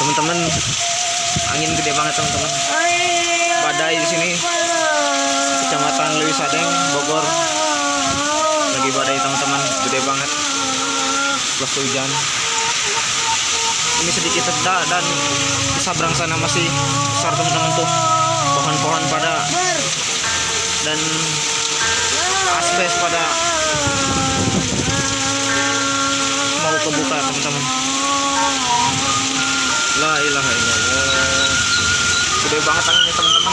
Teman-teman, angin gede banget teman-teman. Badai di sini, kecamatan Leuwisadeng, Bogor. Lagi badai teman-teman, gede banget. Plus hujan. Ini sedikit reda dan di seberang sana masih besar teman-teman tuh. Pohon-pohon pada dan asbes pada mau kebuka teman-teman. La ilaha illallah. Gede banget anginnya teman-teman.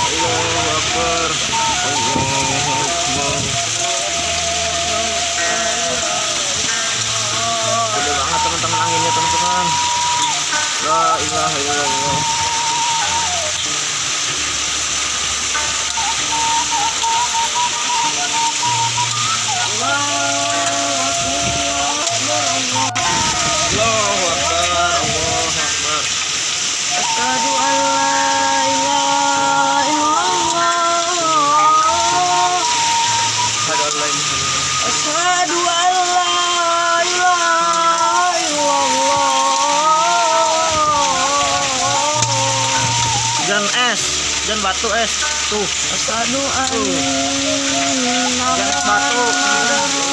Allahu Akbar. Allahu Akbar. Gede banget teman-teman anginnya teman-teman. La ilaha illallah. Hujan es, hujan batu es, tuh. Asyhadu anna Hujan es batu.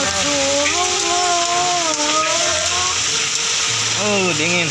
Rasulullah. Dingin.